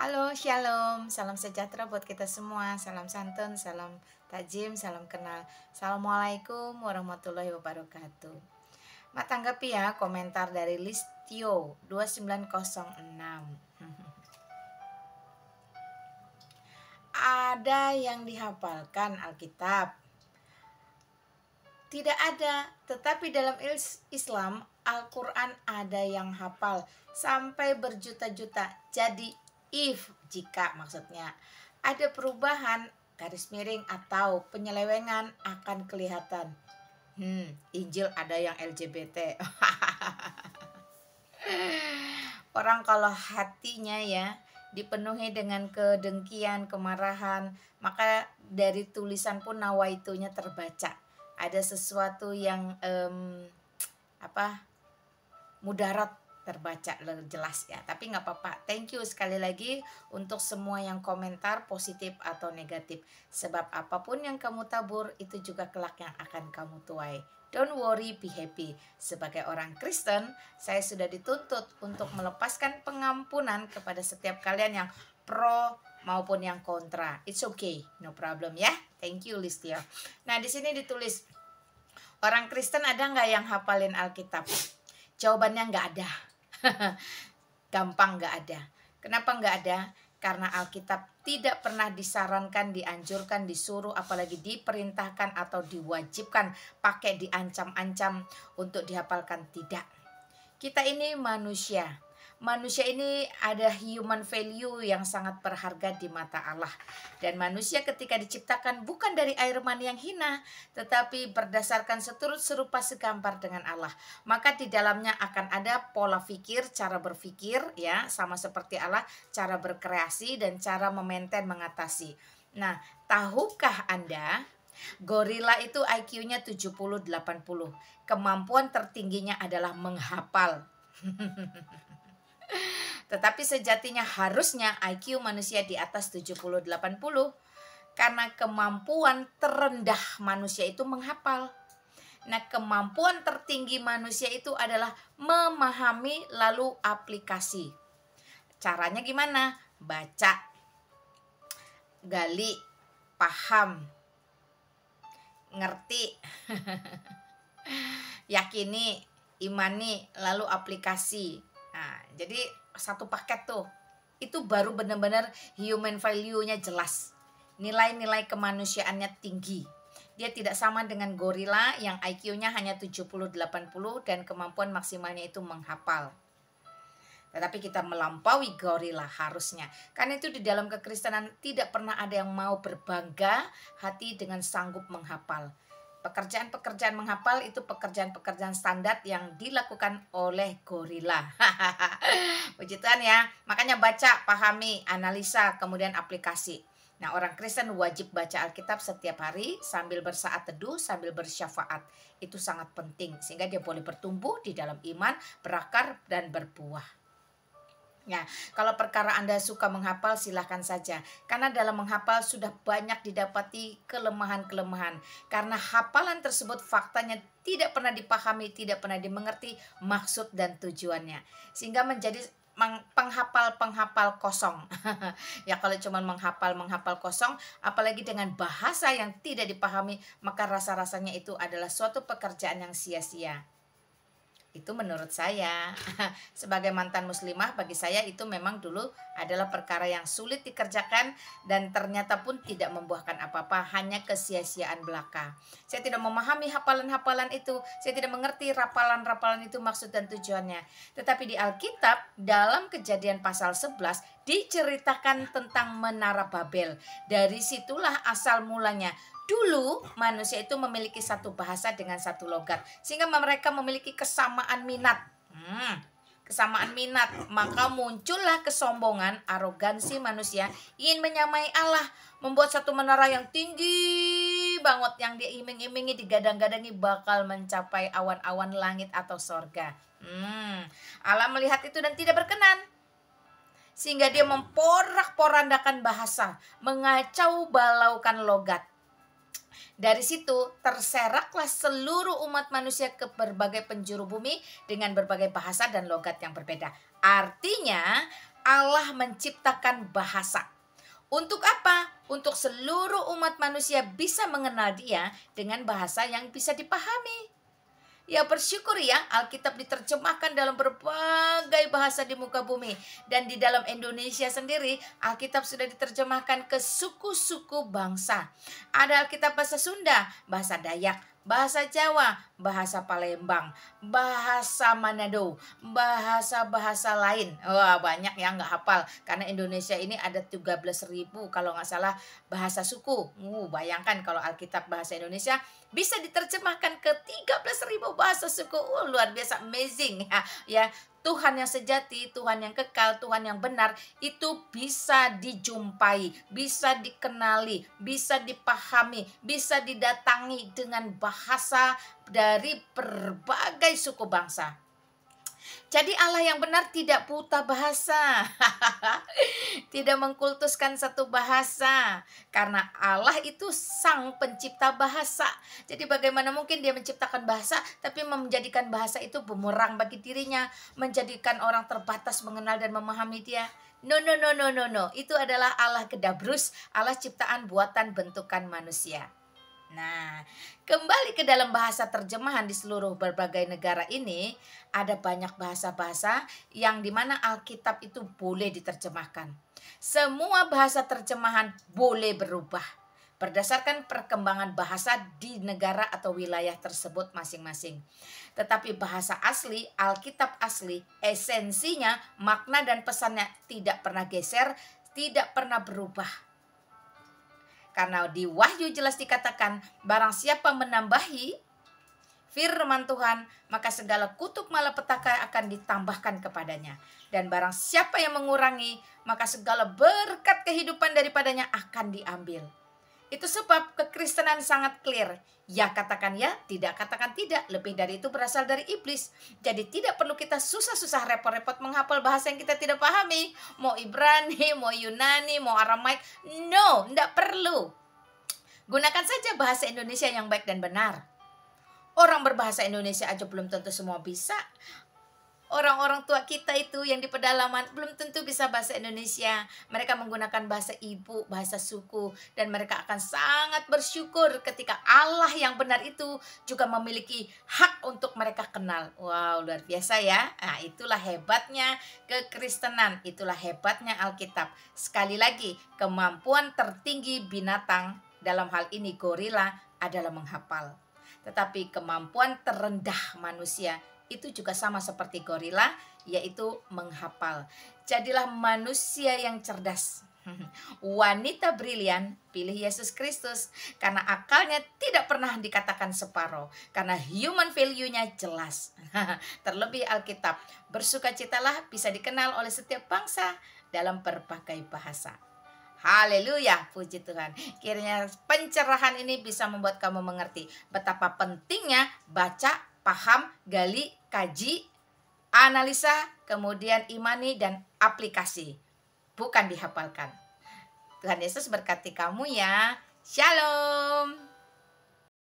Halo, shalom, salam sejahtera buat kita semua. Salam santun, salam tajim, salam kenal. Assalamualaikum warahmatullahi wabarakatuh. Mak tanggapi ya komentar dari Listio 2906. Ada yang dihafalkan Alkitab? Tidak ada, tetapi dalam Islam Al-Quran ada yang hafal sampai berjuta-juta. Jadi jika maksudnya ada perubahan garis miring atau penyelewengan akan kelihatan. Injil ada yang LGBT. Orang kalau hatinya ya dipenuhi dengan kedengkian, kemarahan, maka dari tulisan pun nawaitunya terbaca. Ada sesuatu yang mudarat terbaca jelas ya, tapi nggak apa-apa. Thank you sekali lagi untuk semua yang komentar positif atau negatif, sebab apapun yang kamu tabur itu juga kelak yang akan kamu tuai. Don't worry, be happy. Sebagai orang Kristen, saya sudah dituntut untuk melepaskan pengampunan kepada setiap kalian yang pro maupun yang kontra. It's okay, no problem ya. Thank you Listia. Nah, di sini ditulis, orang Kristen ada nggak yang hafalin Alkitab? Jawabannya nggak ada. Gampang nggak ada. Kenapa nggak ada? Karena Alkitab tidak pernah disarankan, dianjurkan, disuruh, apalagi diperintahkan atau diwajibkan pakai diancam-ancam untuk dihafalkan. Tidak. Kita ini manusia. Manusia ini ada human value yang sangat berharga di mata Allah. Dan manusia ketika diciptakan bukan dari air mani yang hina, tetapi berdasarkan seturut serupa segambar dengan Allah. Maka di dalamnya akan ada pola pikir, cara berpikir ya, sama seperti Allah, cara berkreasi dan cara memaintain, mengatasi. Nah, tahukah Anda gorila itu IQ-nya 70-80. Kemampuan tertingginya adalah menghafal. Tetapi sejatinya harusnya IQ manusia di atas 70-80, karena kemampuan terendah manusia itu menghafal. Nah, kemampuan tertinggi manusia itu adalah memahami lalu aplikasi. Caranya gimana? Baca, gali, paham, ngerti, yakini, imani, lalu aplikasi. Nah, jadi satu paket tuh. Itu baru benar-benar human value-nya jelas. Nilai-nilai kemanusiaannya tinggi. Dia tidak sama dengan gorila yang IQ-nya hanya 70-80 dan kemampuan maksimalnya itu menghafal. Tetapi kita melampaui gorila harusnya. Karena itu di dalam kekristenan tidak pernah ada yang mau berbangga hati dengan sanggup menghafal. Pekerjaan-pekerjaan menghafal itu pekerjaan-pekerjaan standar yang dilakukan oleh gorila. Puji Tuhan ya. Makanya baca, pahami, analisa, kemudian aplikasi. Nah, orang Kristen wajib baca Alkitab setiap hari sambil bersaat teduh, sambil bersyafaat. Itu sangat penting sehingga dia boleh bertumbuh di dalam iman, berakar dan berbuah. Ya, kalau perkara Anda suka menghafal silahkan saja. Karena dalam menghafal sudah banyak didapati kelemahan-kelemahan. Karena hafalan tersebut faktanya tidak pernah dipahami, tidak pernah dimengerti maksud dan tujuannya. Sehingga menjadi penghafal kosong. Ya, kalau cuma menghafal kosong, apalagi dengan bahasa yang tidak dipahami, maka rasa-rasanya itu adalah suatu pekerjaan yang sia-sia. Itu menurut saya. Sebagai mantan muslimah, bagi saya itu memang dulu adalah perkara yang sulit dikerjakan dan ternyata pun tidak membuahkan apa-apa, hanya kesia-siaan belaka. Saya tidak memahami hafalan-hafalan itu, saya tidak mengerti rapalan-rapalan itu maksud dan tujuannya. Tetapi di Alkitab dalam Kejadian pasal 11 diceritakan tentang Menara Babel. Dari situlah asal mulanya. Dulu manusia itu memiliki satu bahasa dengan satu logat, sehingga mereka memiliki kesamaan minat. Kesamaan minat, maka muncullah kesombongan, arogansi manusia ingin menyamai Allah, membuat satu menara yang tinggi banget yang dia iming-imingi, digadang-gadangi bakal mencapai awan-awan langit atau sorga. Allah melihat itu dan tidak berkenan, sehingga dia memporak-porandakan bahasa, mengacau balaukan logat. Dari situ terseraklah seluruh umat manusia ke berbagai penjuru bumi dengan berbagai bahasa dan logat yang berbeda. Artinya Allah menciptakan bahasa. Untuk apa? Untuk seluruh umat manusia bisa mengenal Dia dengan bahasa yang bisa dipahami. Ya bersyukur ya, Alkitab diterjemahkan dalam berbagai bahasa di muka bumi. Dan di dalam Indonesia sendiri, Alkitab sudah diterjemahkan ke suku-suku bangsa. Ada Alkitab bahasa Sunda, bahasa Dayak, bahasa Jawa, bahasa Palembang, bahasa Manado, bahasa-bahasa lain. Wah, banyak yang nggak hafal. Karena Indonesia ini ada 13.000 kalau nggak salah bahasa suku. Bayangkan kalau Alkitab bahasa Indonesia bisa diterjemahkan ke 13.000 bahasa suku. Luar biasa, amazing ya. Tuhan yang sejati, Tuhan yang kekal, Tuhan yang benar itu bisa dijumpai, bisa dikenali, bisa dipahami, bisa didatangi dengan bahasa dari berbagai suku bangsa. Jadi Allah yang benar tidak buta bahasa. Tidak mengkultuskan satu bahasa. Karena Allah itu sang pencipta bahasa. Jadi bagaimana mungkin dia menciptakan bahasa tapi menjadikan bahasa itu bumerang bagi dirinya, menjadikan orang terbatas mengenal dan memahami dia. No. Itu adalah Allah Kedabrus, Allah ciptaan buatan bentukan manusia. Nah, kembali ke dalam bahasa terjemahan di seluruh berbagai negara ini, ada banyak bahasa-bahasa yang dimana Alkitab itu boleh diterjemahkan. Semua bahasa terjemahan boleh berubah berdasarkan perkembangan bahasa di negara atau wilayah tersebut masing-masing. Tetapi bahasa asli, Alkitab asli, esensinya, makna dan pesannya tidak pernah geser, tidak pernah berubah. Karena di Wahyu jelas dikatakan, barang siapa menambahi firman Tuhan, maka segala kutuk malapetaka akan ditambahkan kepadanya. Dan barang siapa yang mengurangi, maka segala berkat kehidupan daripadanya akan diambil. Itu sebab kekristenan sangat clear. Ya katakan ya, tidak katakan tidak. Lebih dari itu berasal dari iblis. Jadi tidak perlu kita susah-susah repot-repot menghafal bahasa yang kita tidak pahami. Mau Ibrani, mau Yunani, mau Aramaik. No, tidak perlu. Gunakan saja bahasa Indonesia yang baik dan benar. Orang berbahasa Indonesia aja belum tentu semua bisa. Orang-orang tua kita itu yang di pedalaman belum tentu bisa bahasa Indonesia. Mereka menggunakan bahasa ibu, bahasa suku. Dan mereka akan sangat bersyukur ketika Allah yang benar itu juga memiliki hak untuk mereka kenal. Wow, luar biasa ya. Nah, itulah hebatnya kekristenan. Itulah hebatnya Alkitab. Sekali lagi, kemampuan tertinggi binatang, dalam hal ini gorila, adalah menghafal. Tetapi kemampuan terendah manusia itu juga sama seperti gorila, yaitu menghafal. Jadilah manusia yang cerdas. Wanita brilian, pilih Yesus Kristus. Karena akalnya tidak pernah dikatakan separuh. Karena human value-nya jelas. Terlebih Alkitab, bersukacitalah bisa dikenal oleh setiap bangsa dalam berbagai bahasa. Haleluya, puji Tuhan. Kiranya pencerahan ini bisa membuat kamu mengerti betapa pentingnya baca, paham, gali, kaji, analisa, kemudian imani dan aplikasi. Bukan dihafalkan. Tuhan Yesus berkati kamu ya. Shalom.